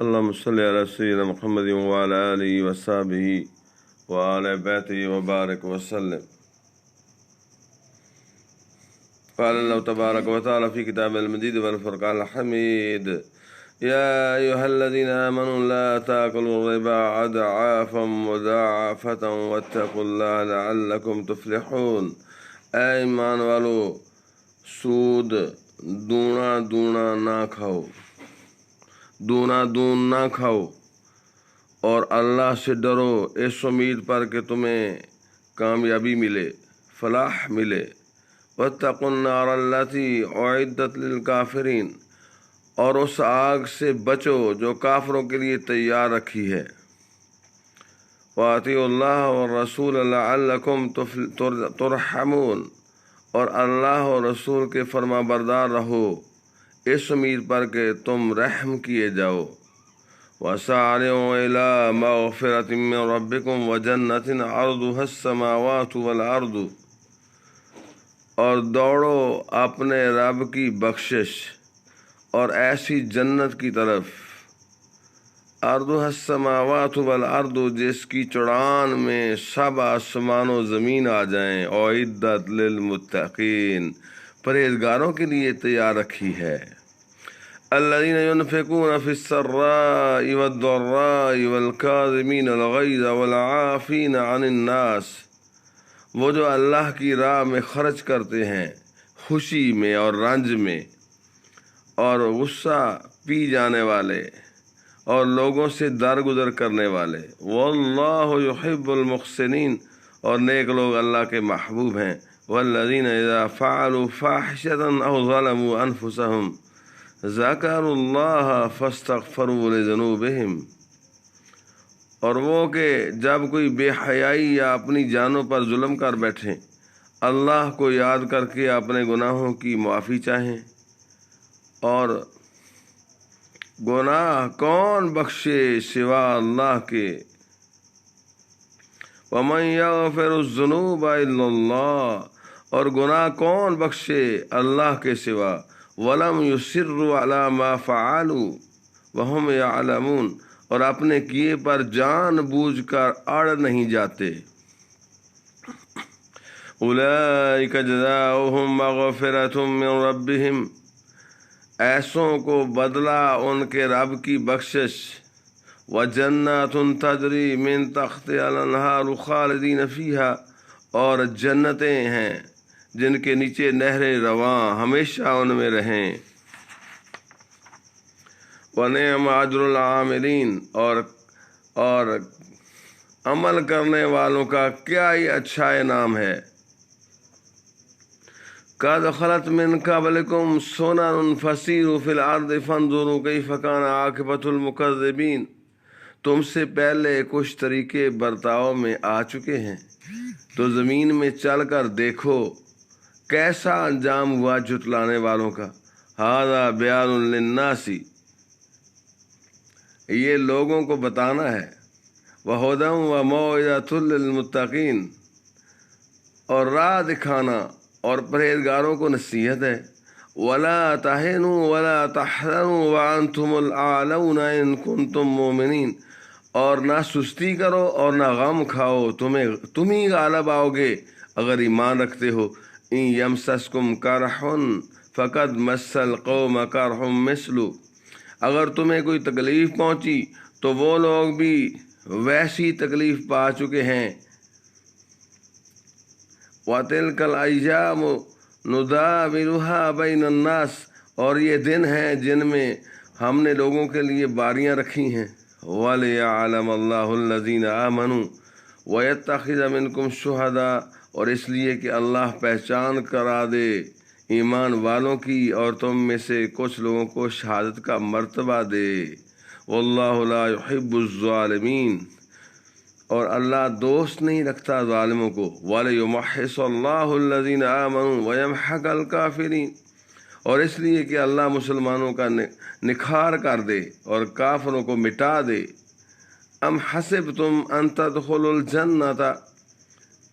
اللهم صل على سيدنا محمد وعلى آله وصحبه وعلى بيته وبارك وسلم. قال الله تبارك وتعالى في كتاب المجيد والفرقان الحميد: يا أيها الذين آمنوا لا تأكلوا الربا أضعافا مضاعفة واتقوا الله لعلكم تفلحون. اے ایمان والو، سود دونا نہ کھاؤ، دونا دون نہ کھاؤ، اور اللہ سے ڈرو اس امید پر کہ تمہیں کامیابی ملے، فلاح ملے. واتقوا النار التي اعدت للكافرين، اور اس آگ سے بچو جو کافروں کے لیے تیار رکھی ہے. وَأَطِيعُوا اللَّهَ وَالرَّسُولَ لَعَلَّكُمْ تُرْحَمُونَ، اور اللہ اور رسول کے فرما بردار رہو اس امید پر کہ تم رحم کیے جاؤ. وَسَارِعُوا إِلَىٰ مَغْفِرَةٍ مِّن رَّبِّكُمْ وَجَنَّةٍ عَرْضُهَا السَّمَاوَاتُ وَالْأَرْضُ، اور دوڑو اپنے رب کی بخشش اور ایسی جنت کی طرف، عرضها السماوات والارض، جس کی چڑان میں سب آسمان و زمین آ جائیں. اعدت للمتقین، پرہیزگاروں کے لیے تیار رکھی ہے. الذين ينفقون في السراء والضراء والكاظمين الغيظ والعافين عن الناس، وہ جو اللہ کی راہ میں خرچ کرتے ہیں خوشی میں اور رنج میں، اور غصہ پی جانے والے اور لوگوں سے درگزر کرنے والے. واللہ یحب المحسنین، اور نیک لوگ اللہ کے محبوب ہیں. والذین اذا فعلوا فاحشة او ظلموا انفسهم ذکروا اللہ فاستغفروا لذنوبہم، اور وہ کہ جب کوئی بے حیائی یا اپنی جانوں پر ظلم کر بیٹھیں، اللہ کو یاد کر کے اپنے گناہوں کی معافی چاہیں. اور گناہ کون بخشے سوا اللہ کے؟ وَمَن يَغْفِرُ الذُّنُوبَ إِلَّا اللَّهُ، اور گناہ کون بخشے اللہ کے سوا. وَلَمْ يُصِرُّوا عَلَىٰ مَا فَعَلُوا وَهُمْ يَعْلَمُونَ، اور اپنے کیے پر جان بوجھ کر اڑ نہیں جاتے. اولئک جزاؤہم مغفرۃ من ربہم، ایسوں کو بدلہ ان کے رب کی بخشش. وجنات تجری من تحتہا الانہار خالدین فیہا، اور جنتیں ہیں جن کے نیچے نہریں رواں ہمیشہ ان میں رہیں. وَنِعْمَ أَجْرُ الْعَامِلِينَ، اور عمل کرنے والوں کا کیا ہی اچھا انعام ہے. قَدْ خَلَتْ مِن قَبْلِكُمْ سُنَنٌ فَسِيرُوا فِي الْأَرْضِ فَانظُرُوا كَيْفَ كَانَ عَاقِبَةُ الْمُكَذِّبِينَ، تم سے پہلے کچھ طریقے برتاؤ میں آ چکے ہیں، تو زمین میں چل کر دیکھو کیسا انجام ہوا جھٹلانے والوں کا. ھذا بیان للناس، یہ لوگوں کو بتانا ہے. وہدی وموعظۃ للمتقین، اور راہ دکھانا اور پرہیزگاروں کو نصیحت ہے. ولا تہنوا ولا تحزنوا وانتم الاعلون ان کنتم مؤمنین، اور نہ سستی کرو اور نہ غم کھاؤ، تم ہی غالب آؤ گے اگر ایمان رکھتے ہو. ان یمسسکم کرح فقد مس القوم کرح مثلہ، اگر تمہیں کوئی تکلیف پہنچی تو وہ لوگ بھی ویسی تکلیف پا چکے ہیں. وَتِلْكَ الْأَيَّامُ نُدَاوِلُهَا بَيْنَ النَّاسِ، اور یہ دن ہیں جن میں ہم نے لوگوں کے لیے باریاں رکھی ہیں. وَلِيَعْلَمَ اللَّهُ الَّذِينَ آمَنُوا وَيَتَّخِذَ مِنْكُمْ شُهَدَاءَ، اور اس لیے کہ اللہ پہچان کرا دے ایمان والوں کی اور تم میں سے کچھ لوگوں کو شہادت کا مرتبہ دے. واللہ لا يحب الظالمین، اور اللہ دوست نہیں رکھتا ظالموں کو. وَلِيُمَحِّصَ اللَّهُ الَّذِينَ آمَنُوا وَيَمْحَقَ الْكَافِرِينَ، اور اس لیے کہ اللہ مسلمانوں کا نکھار کر دے اور کافروں کو مٹا دے. ام حسبتم ان تدخلوا الجنۃ،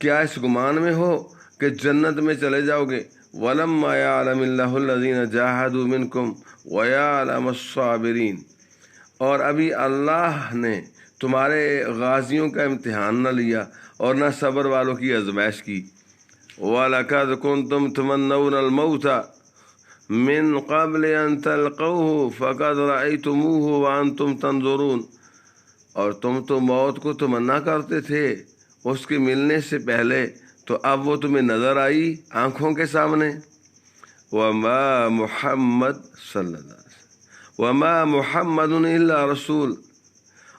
کیا اس گمان میں ہو کہ جنت میں چلے جاؤ گے. وَلَمَّا يَعْلَمِ اللَّهُ الَّذِينَ جَاهَدُوا مِنْكُمْ وَيَعْلَمَ الصَّابِرِينَ، اور ابھی اللہ نے تمہارے غازیوں کا امتحان نہ لیا اور نہ صبر والوں کی آزمائش کی۔ وَلَقَدْ كُنْتُمْ تَمَنَّوْنَ الْمَوْتَ مِنْ قَبْلِ أَنْ تَلْقَوْهُ فَقَدْ رَأَيْتُمُوهُ وَأَنْتُمْ تَنْظُرُونَ، اور تم تو موت کو تمنا کرتے تھے اس کے ملنے سے پہلے، تو اب وہ تمہیں نظر آئی آنکھوں کے سامنے۔ وَمَا مُحَمَّد صلی اللہ علیہ وسلم وَمَا مُحَمَّدٌ إِلَّا رسول،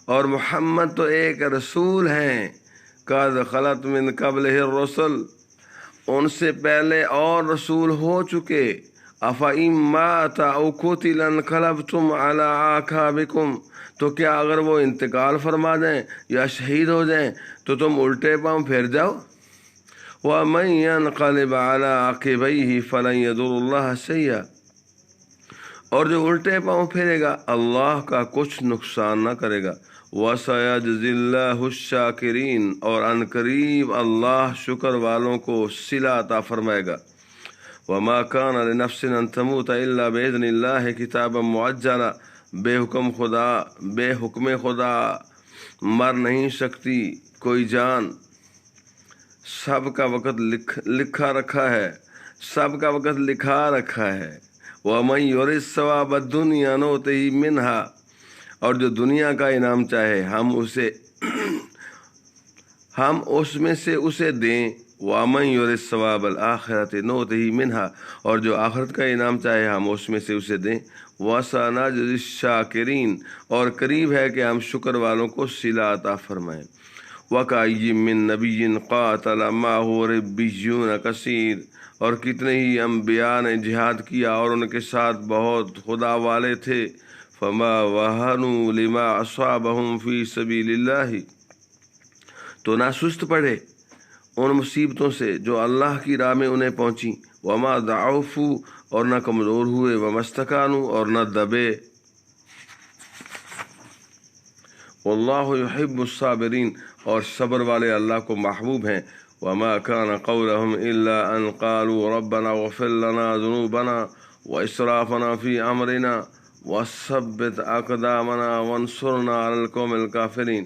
اور محمد تو ایک رسول ہیں، قَدْ خَلَتْ مِنْ قَبْلِهِ الرُّسُلُ، ان سے پہلے اور رسول ہو چکے۔ أَفَإِن مَّاتَ أَوْ قُتِلَ انقلبتم عَلَىٰ أَعْقَابِكُمْ، تو کیا اگر وہ انتقال فرما دیں یا شہید ہو جائیں تو تم الٹے پاؤں پھیر جاؤ؟ وَمَن يَنقَلِبْ عَلَىٰ عَقِبَيْهِ فَلَن يَضُرَّ اللَّهَ شَيْئًا، اور جو الٹے پاؤں پھیرے گا اللہ کا کچھ نقصان نہ کرے گا۔ وَسَيَجْزِي اللَّهُ الشَّاكِرِينَ، اور ان قریب اللہ شکر والوں کو صلہ عطا فرمائے گا۔ وَمَا كَانَ لِنَفْسٍ أَن تَمُوتَ إِلَّا بِإِذْنِ اللَّهِ كِتَابًا مُعَجَّلًا، بے حکم خدا مر نہیں سکتی کوئی جان، سب کا وقت لکھا رکھا ہے، سب کا وقت لکھا رکھا ہے۔ وَمَن يُرِدْ ثَوَابَ الدُّنْيَا نُؤْتِهِ مِنْهَا، اور جو دنیا کا انعام چاہے ہم اس میں سے اسے دیں۔ وَمَن يُرِدْ ثَوَابَ الْآخِرَةِ نُؤْتِهِ مِنْهَا، اور جو آخرت کا انعام چاہے ہم اس میں سے اسے دیں۔ وَسَنَجْزِي الشَّاكِرِينَ، اور قریب ہے کہ ہم شکر والوں کو صلہ عطا فرمائیں۔ وَكَأَيٍّ مِّن نَّبِيٍّ قَاتَلَ مَعَهُ رِبِّيُّونَ كَثِيرٌ، اور کتنے ہی انبیاء نے جہاد کیا اور ان کے ساتھ بہت خدا والے تھے۔ فَمَا وَهَنُوا لِمَا أَصَابَهُمْ فِي سَبِيلِ اللَّهِ، تو نہ سست پڑے ان مصیبتوں سے جو اللہ کی راہ میں انہیں پہنچی۔ وَمَا ضَعُفُوا، اور نہ کمزور ہوئے۔ وَمَا اسْتَكَانُوا، اور نہ دبے۔ وَاللَّهُ يُحِبُّ الصَّابِرِينَ، اور صبر والے اللہ کو محبوب ہیں۔ وَمَا كَانَ قَوْلَهُمْ إِلَّا أَن قَالُوا رَبَّنَا اغْفِرْ لَنَا ذُنُوبَنَا وَإِسْرَافَنَا فِي أَمْرِنَا وَثَبِّتْ أَقْدَامَنَا وَانصُرْنَا عَلَى الْقَوْمِ الْكَافِرِينَ،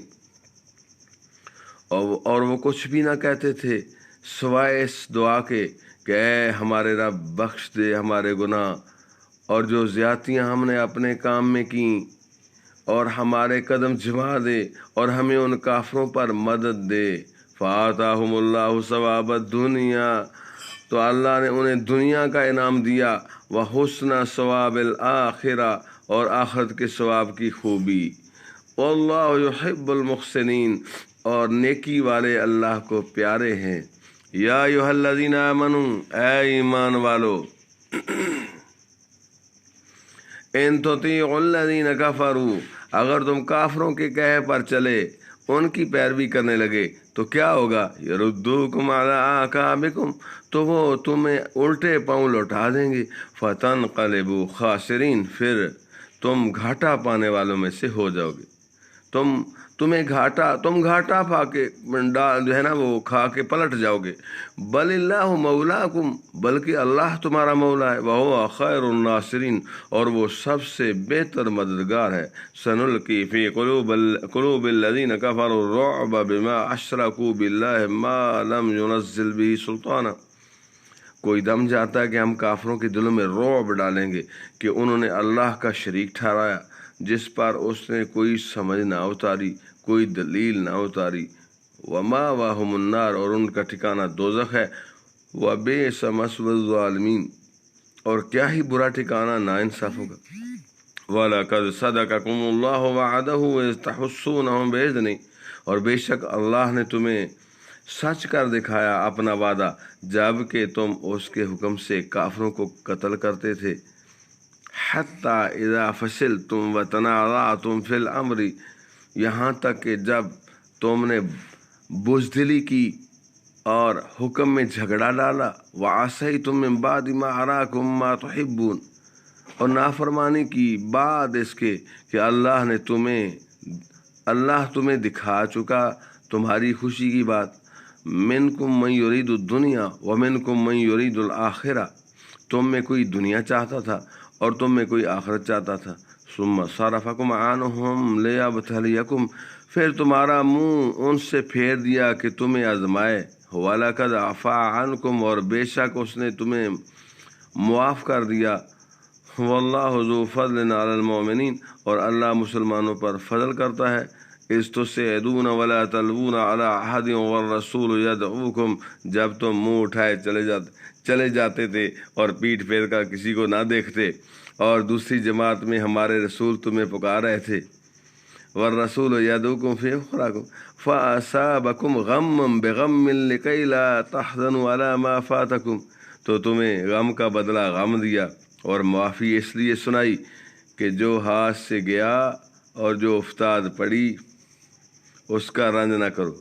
اور وہ کچھ بھی نہ کہتے تھے سوائے اس دعا کے کہ اے ہمارے رب بخش دے ہمارے گناہ اور جو زیادتیاں ہم نے اپنے کام میں کیں، اور ہمارے قدم جما دے اور ہمیں ان کافروں پر مدد دے۔ فَآتَاهُمُ اللَّهُ ثَوَابَ الدُّنْيَا، تو اللہ نے انہیں دنیا کا انعام دیا۔ وَحُسْنَ ثَوَابِ الْآخِرَةِ، اور آخرت کے ثواب کی خوبی۔ وَاللَّهُ يُحِبُّ الْمُحْسِنِينَ، اور نیکی والے اللہ کو پیارے ہیں۔ یا ایھا الذین آمنوا، اے ایمان والو، ان تطیعوا الذین کفروا، اگر تم کافروں کے کہے پر چلے، ان کی پیروی کرنے لگے تو کیا ہوگا؟ یردوکم علی اعقابکم، تو وہ تمہیں الٹے پاؤں لوٹا دیں گے۔ فتنقلبوا خاسرین، پھر تم گھاٹا پانے والوں میں سے ہو جاؤ گے۔ تم گھاٹا پا کے جو ہے نا وہ کھا کے پلٹ جاؤ گے۔ بل اللہ مولاکم، بلکہ اللہ تمہارا مولا ہے۔ وہو خیر الناصرین، اور وہ سب سے بہتر مددگار ہے۔ سنلقی فی قلوب الذین کفروا الرعب بما اشرکوا باللہ ما لم ينزل به سلطانا، کوئی دم جاتا ہے کہ ہم کافروں کے دلوں میں رعب ڈالیں گے کہ انہوں نے اللہ کا شریک ٹھہرایا جس پر اس نے کوئی سمجھ نہ اتاری، کوئی دلیل نہ اتاری۔ ومأواہم النار، اور ان کا ٹھکانہ دوزخ ہے۔ وبئس مثوى الظالمین، اور کیا ہی برا ٹھکانہ ناانصافوں کا۔ وَلَقَدْ صَدَقَكُمُ اللَّهُ وَعْدَهُ إِذْ تَحُسُّونَهُم بِإِذْنِهِ، اور بے شک اللہ نے تمہیں سچ کر دکھایا اپنا وعدہ جب کہ تم اس کے حکم سے کافروں کو قتل کرتے تھے۔ حَتَّى إِذَا فَشِلْتُمْ وَتَنَازَعْتُمْ فِي الْأَمْرِ، یہاں تک کہ جب تم نے بزدلی کی اور حکم میں جھگڑا ڈالا۔ وَعَصَيْتُم مِّن بَعْدِ مَا أَرَاكُم مَّا تُحِبُّونَ، اور نافرمانی کی بعد اس کے کہ اللہ تمہیں دکھا چکا تمہاری خوشی کی بات۔ مِنکم من یرید الدنیا ومنکم من یرید الآخرہ، تم میں کوئی دنیا چاہتا تھا اور تم میں کوئی آخرت چاہتا تھا۔ ثم صرفکم عنہم لیبتلیکم، پھر تمہارا منہ ان سے پھیر دیا کہ تمہیں آزمائے، وَلَقَدْ عَفَا عَنْکُمْ، اور بے شک اس نے تمہیں معاف کر دیا، وَاللَّهُ ذُو فَضْلٍ عَلَى الْمُؤْمِنِينَ، اور اللہ مسلمانوں پر فضل کرتا ہے، اِذْ تُسْعِدُونَ وَلَا تَلْوُونَ عَلَىٰ أَحَدٍ وَالرَّسُولُ يَدْعُوكُمْ، جب تم منہ اٹھائے چلے جاتے تھے اور پیٹھ پھیر کر کسی کو نہ دیکھتے، اور دوسری جماعت میں ہمارے رسول تمہیں پکار رہے تھے، والرسول يدعوكم في أخراكم فأصابكم غما بغم لكي لا تحزنوا على ما فاتكم، تو تمہیں غم کا بدلہ غم دیا اور معافی اس لیے سنائی کہ جو ہاتھ سے گیا اور جو افتاد پڑی اس کا رنج نہ کرو،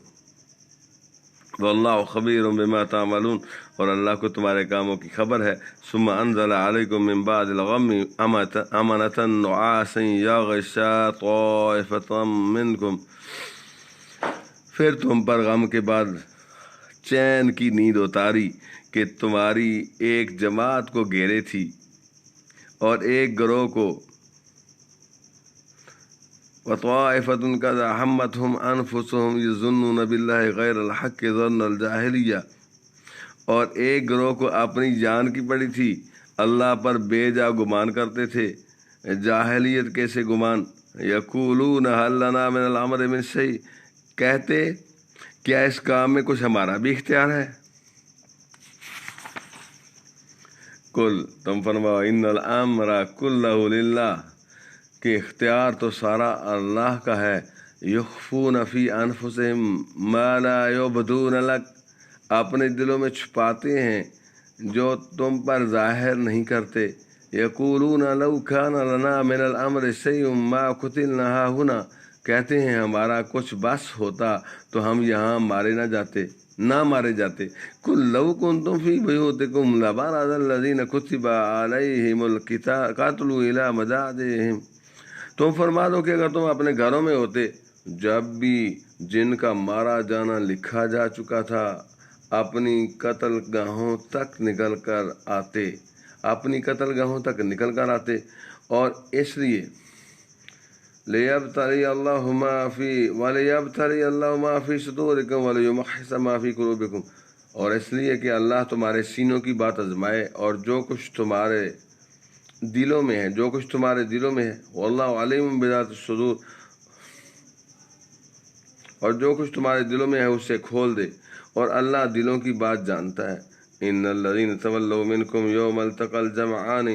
واللہ خبیر بما تعملون، اور اللہ کو تمہارے کاموں کی خبر ہے، ثم انزل علیکم من بعد الغم امنة نعاسا یغشا طائفة منکم، پھر تم پر غم کے بعد چین کی نیند اتاری کہ تمہاری ایک جماعت کو گھیرے تھی اور ایک گروہ کو، وطائفة قد أهمتهم أنفسهم يظنون بالله غير الحق ظن الجاہلیہ، اور ایک گروہ کو اپنی جان کی پڑی تھی، اللہ پر بے جا گمان کرتے تھے، جاہلیت کیسے گمان، یقولون هل لنا من الامر من شیء، کہتے کیا اس کام میں کچھ ہمارا بھی اختیار ہے، کل تم فرماؤ ان الامر کلہ للہ، کہ اختیار تو سارا اللہ کا ہے، یخفون فی انفسہم ما لا یبدون لک، اپنے دلوں میں چھپاتے ہیں جو تم پر ظاہر نہیں کرتے، یقولون لو کان لنا من الامر شیء ما قتلنا ہاہنا، کہتے ہیں ہمارا کچھ بس ہوتا تو ہم یہاں نہ مارے جاتے، قل لو کنتم فی بیوتکم لبرز الذین کتب علیہم القتل الی مضاجعہم، تم فرما دو کہ اگر تم اپنے گھروں میں ہوتے جب بھی جن کا مارا جانا لکھا جا چکا تھا اپنی قتل گاہوں تک نکل کر آتے، اور اس لیے لیبتلی اللہ ما فی صدورکم ولیمحص ما فی قلوبکم، اور اس لیے کہ اللہ تمہارے سینوں کی بات آزمائے اور جو کچھ تمہارے دلوں میں ہے، واللہ علیم بذات الصدور، اور جو کچھ تمہارے دلوں میں ہے اسے کھول دے، اور اللہ دلوں کی بات جانتا ہے، ان الذین تولوا منکم یوم التقى الجمعان،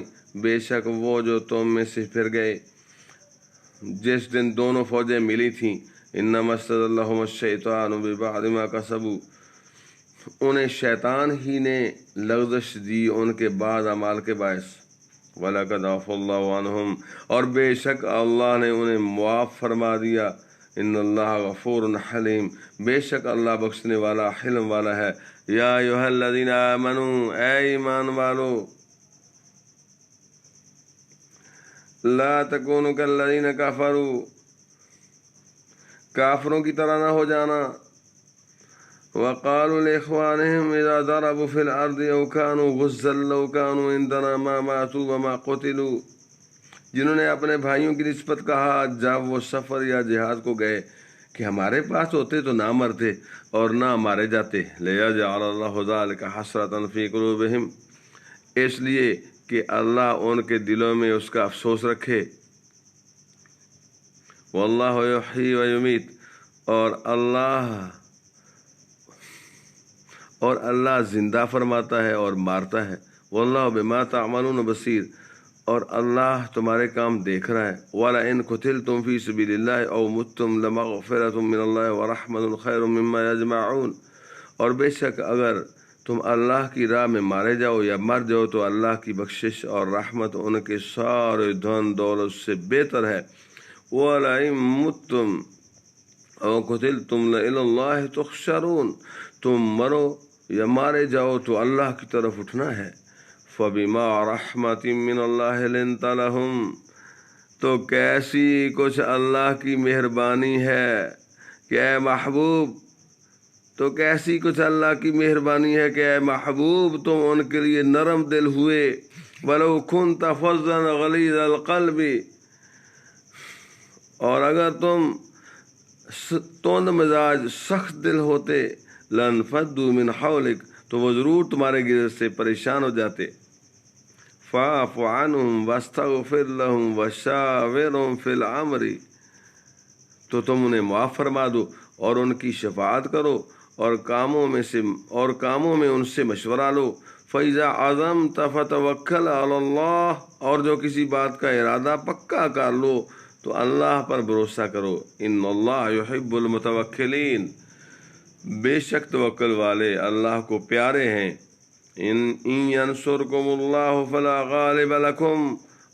بے شک وہ جو تم میں سے پھر گئے جس دن دونوں فوجیں ملی تھیں، انما استزلهم الشیطان ببعض ما کسبوا، انہیں شیطان ہی نے لغزش دی ان کے بعد اعمال کے باعث، وَلَقَدْ عَفَا اللَّهُ عَنْهُمْ، اور بے شک اللہ نے انہیں معاف فرما دیا، ان اللہ غفور حلیم، بے شک اللہ بخشنے والا حلم والا ہے، یا ایھا الذین آمنوا، اے ایمان والو، لا تکونوا کالذین کفروا، کافروں کی طرح نہ ہو جانا، وقالوا لإخوانهم إذا ضربوا في الأرض أو كانوا غزا لو كانوا عندنا ما ماتوا وما قتلوا، جنہوں نے اپنے بھائیوں کی نسبت کہا جب وہ سفر یا جہاد کو گئے کہ ہمارے پاس ہوتے تو نہ مرتے اور نہ مارے جاتے، لِيَجْعَلَ اللَّهُ ذَلِكَ حَسْرَةً فِي قُلُوبِهِمْ، اس لیے کہ اللہ ان کے دلوں میں اس کا افسوس رکھے، وَاللَّهُ يُحْيِي وَيُمِيتُ، اور اللہ زندہ فرماتا ہے اور مارتا ہے، واللہ بما تعملون بصیر، اور اللہ تمہارے کام دیکھ رہا ہے، وَلَئِن قُتِلْتُمْ فِي سَبِيلِ اللَّهِ أَوْ مُتُّمْ لَمَغْفِرَةٌ مِّنَ اللَّهِ وَرَحْمَةٌ خَيْرٌ مِّمَّا يَجْمَعُونَ، اور بے شک اگر تم اللہ کی راہ میں مارے جاؤ یا مر جاؤ تو اللہ کی بخشش اور رحمت ان کے سارے دھن دولت سے بہتر ہے، وَلَئِن مُتُّمْ أَوْ قُتِلْتُمْ لَإِلَى اللَّهِ تُحْشَرُونَ، تم مرو یا مارے جاؤ تو اللہ کی طرف اٹھنا ہے، فَبِمَا رَحْمَةٍ مِّنَ اللَّهِ لِنتَ لَهُمْ، تو کیسی کچھ اللہ کی مہربانی ہے کہ اے محبوب، تو کیسی کچھ اللہ کی مہربانی ہے کہ اے محبوب تم ان کے لیے نرم دل ہوئے، وَلَوْ كُنْتَ فَظًّا غَلِيظَ الْقَلْبِ، اور اگر تم توند مزاج سخت دل ہوتے لانفضوا من حولک تو وہ ضرور تمہارے گرد سے پریشان ہو جاتے. فاعف عنہم واستغفر لہم وشاورہم فی الامر تو تم انہیں معاف فرما دو اور ان کی شفاعت کرو اور کاموں میں ان سے مشورہ لو. فَإِذَا عَزَمْتَ فَتَوَكَّلْ عَلَى اللَّهِ اور جو کسی بات کا ارادہ پکا کر لو تو اللہ پر بھروسہ کرو. ان اللہ یحب المتوکلین بے شک توکل والے اللہ کو پیارے ہیں. ان ینصرکم اللہ فلا غالب لکم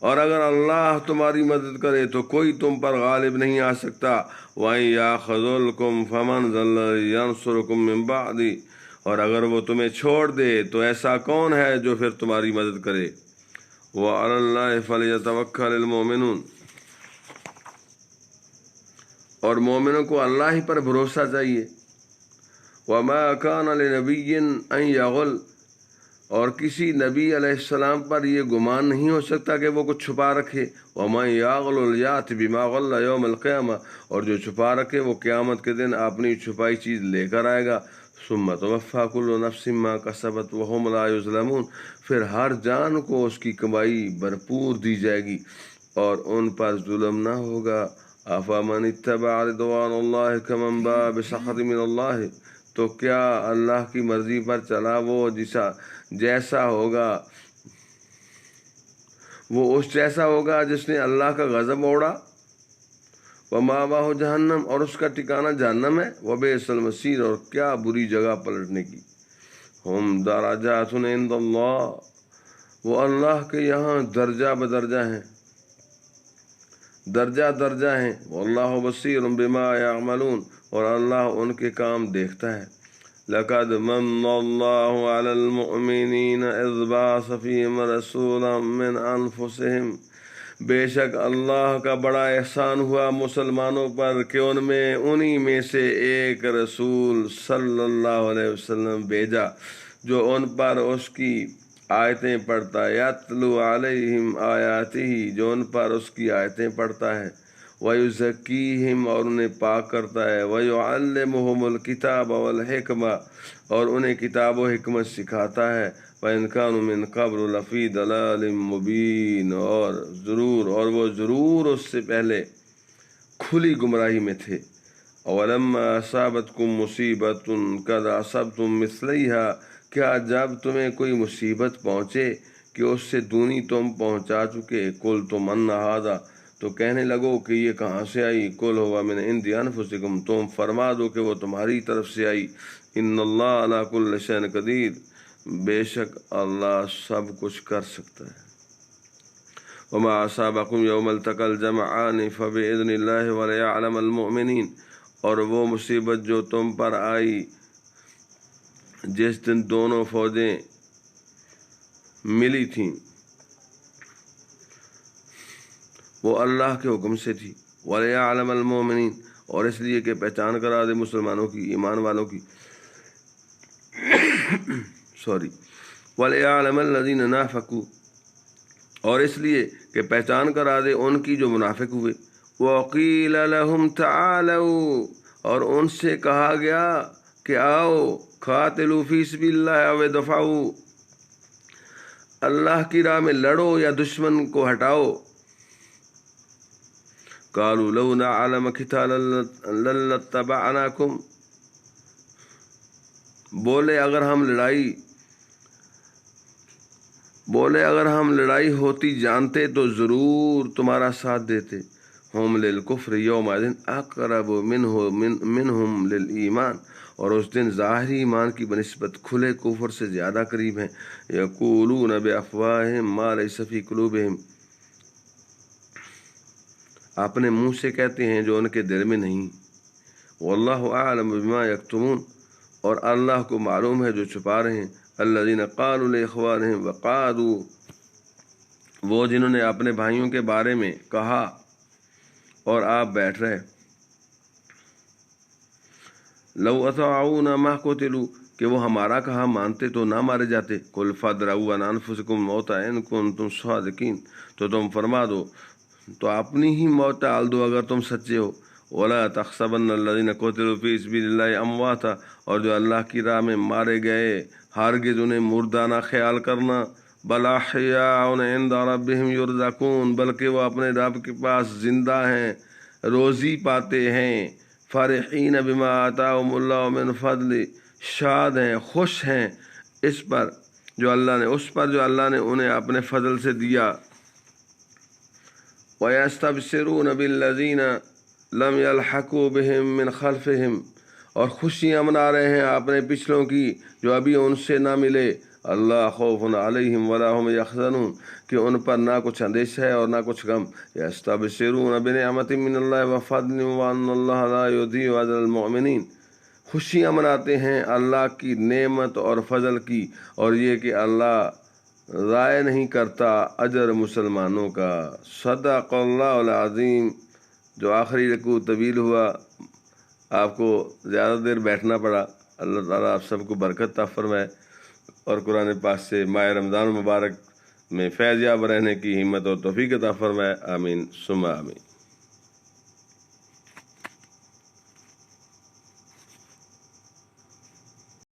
اور اگر اللہ تمہاری مدد کرے تو کوئی تم پر غالب نہیں آ سکتا. وَإِن یَأْخُذْکُم فَمَنْ ذَا الَّذِی یَنصُرُکُم مِّن بَعْدِهِ اور اگر وہ تمہیں چھوڑ دے تو ایسا کون ہے جو پھر تمہاری مدد کرے. وَعَلَى اللَّهِ فَلْيَتَوَكَّلِ الْمُؤْمِنُونَ اور مومنوں کو اللہ ہی پر بھروسہ چاہیے. وَمَا كَانَ لِنَبِيٍّ أَن يَغُلَّ اور کسی نبی علیہ السلام پر یہ گمان نہیں ہو سکتا کہ وہ کچھ چھپا رکھے. وَمَن يَغْلُلْ يَأْتِ بِمَا غَلَّ يَوْمَ الْقِيَامَةِ اور جو چھپا رکھے وہ قیامت کے دن اپنی چھپائی چیز لے کر آئے گا. ثُمَّ تُوَفَّىٰ كُلُّ نَفْسٍ مَّا كَسَبَتْ وَهُمْ لَا يُظْلَمُونَ پھر ہر جان کو اس کی کمائی بھرپور دی جائے گی اور ان پر ظلم نہ ہوگا. أَفَمَنِ اتَّبَعَ رِضْوَانَ اللَّهِ كَمَن بَاءَ بِسَخَطٍ مِّنَ اللَّهِ تو کیا اللہ کی مرضی پر چلا وہ جیسا ہوگا جس نے اللہ کا غضب اوڑا. وَمَأْوَاهُ جہنم اور اس کا ٹھکانہ جہنم ہے. وَبِئْسَ الْمَصِيرُ اور کیا بری جگہ پلٹنے کی. ہم درجات عند اللہ وہ اللہ کے یہاں درجہ بدرجہ ہیں درجہ ہیں. واللہ بصیر بما یعملون اور اللہ ان کے کام دیکھتا ہے. لقد من اللہ علی المؤمنین اذ بعث فیہم رسولا من انفسہم بے شک اللہ کا بڑا احسان ہوا مسلمانوں پر کہ انہی میں سے ایک رسول صلی اللہ علیہ وسلم بھیجا جو ان پر اس کی آیتیں پڑھتا. یتلو علیہم آیاتہ جو ان پر اس کی آیتیں پڑھتا ہے. وَيُزَكِّيهِمْ اور انہیں پاک کرتا ہے. وَيُعَلِّمُهُمُ الْكِتَابَ وَالْحِكْمَةَ اور انہیں کتاب و حکمت سکھاتا ہے. وَإِنْ كَانُوا مِنْ قَبْلُ لَفِي ضَلَالٍ مُّبِينٍ اور وہ ضرور اس سے پہلے کھلی گمراہی میں تھے. وَلَمَّا أَصَابَتْكُم مُّصِيبَةٌ قَدْ أَصَبْتُم مِّثْلَيْهَا کیا جب تمہیں کوئی مصیبت پہنچے کہ اس سے دونی تم پہنچا چکے. قُلْتُمْ أَنَّ هَٰذَا تو کہنے لگو کہ یہ کہاں سے آئی. قُلْ هُوَ مِنْ عِندِ أَنفُسِكُمْ تم فرما دو کہ وہ تمہاری طرف سے آئی. إِنَّ اللَّهَ عَلَىٰ كُلِّ شَيْءٍ قَدِيرٌ بے شک اللہ سب کچھ کر سکتا ہے. وَمَا أَصَابَكُمْ يَوْمَ الْتَقَى الْجَمْعَانِ فَبِإِذْنِ اللَّهِ وَلِيَعْلَمَ الْمُؤْمِنِينَ اور وہ مصیبت جو تم پر آئی جس دن دونوں فوجیں ملی تھیں وہ اللہ کے حکم سے تھی. وَلِيَعْلَمَ الْمُؤْمِنِينَ اور اس لیے کہ پہچان کرا دے مسلمانوں کی ایمان والوں کی وَلِيَعْلَمَ الَّذِينَ نَافَقُوا اور اس لیے کہ پہچان کرا دے ان کی جو منافق ہوئے. وَقِيلَ لَهُمْ تَعَالَوْا اور ان سے کہا گیا کہ آؤ قَاتِلُوا فِي سَبِيلِ اللَّهِ أَوِ ادْفَعُوا اللہ کی راہ میں لڑو یا دشمن کو ہٹاؤ. قالوا لو نعلم قتالا لاتبعناكم بولے اگر ہم لڑائی ہوتی جانتے تو ضرور تمہارا ساتھ دیتے. ہم للکفر یومئذ اقرب منہم للایمان اور اس دن ظاہری ایمان کی بنسبت کھلے کفر سے زیادہ قریب ہیں. یقولون بافواہہم ما لیس فی قلوبہم اپنے منہ سے کہتے ہیں جو ان کے دل میں نہیں. واللہ اعلم بما یکتمون اور اللہ کو معلوم ہے جو چھپا رہے ہیں. الذین قالوا لاخوانہم وقعدوا وہ جنہوں نے اپنے بھائیوں کے بارے میں کہا اور آپ بیٹھ رہے. لو اطاعونا ما قتلوا کہ وہ ہمارا کہا مانتے تو نہ مارے جاتے. قل فادرؤوا عن انفسکم الموت ان کنتم صادقین تو تم فرما دو تو اپنی ہی موت ٹال دو اگر تم سچے ہو۔ ولا تحسبن الذین قتلوا فی سبیل اللہ امواتا، اور جو اللہ کی راہ میں مارے گئے ہرگز انہیں مردانہ خیال کرنا، بل احیاء عند ربہم یرزقون، بلکہ وہ اپنے رب کے پاس زندہ ہیں، روزی پاتے ہیں، فرحین بما آتاہم اللہ من فضل، شاد ہیں، خوش ہیں اس پر جو اللہ نے انہیں اپنے فضل سے دیا۔ وَيَسْتَبْشِرُونَ بِالَّذِينَ لَمْ يَلْحَقُوا بِهِمْ مِنْ خَلْفِهِمْ، اور خوشیاں منا رہے ہیں اپنے پچھلوں کی جو ابھی ان سے نہ ملے، اللہ خوف علیہم ولا هم يحزنون، کہ ان پر نہ کچھ اندیشہ ہے اور نہ کچھ غم۔ يَسْتَبْشِرُونَ بِنِعْمَةٍ مِّنَ اللَّهِ وَفَضْلٍ وَأَنَّ اللَّهَ لَا يُضِيعُ أَجْرَ الْمُؤْمِنِينَ، خوشیاں مناتے ہیں اللہ کی نعمت اور فضل کی، اور یہ کہ اللہ ضائع نہیں کرتا اجر مسلمانوں کا۔ صدق اللہ العظیم۔ جو آخری رکوع طویل ہوا، آپ کو زیادہ دیر بیٹھنا پڑا، اللہ تعالیٰ آپ سب کو برکت عطا فرمائے اور قرآن پاک سے ماہ رمضان المبارک میں فیض یاب رہنے کی ہمت اور توفیق عطا فرمائے، آمین ثم آمین۔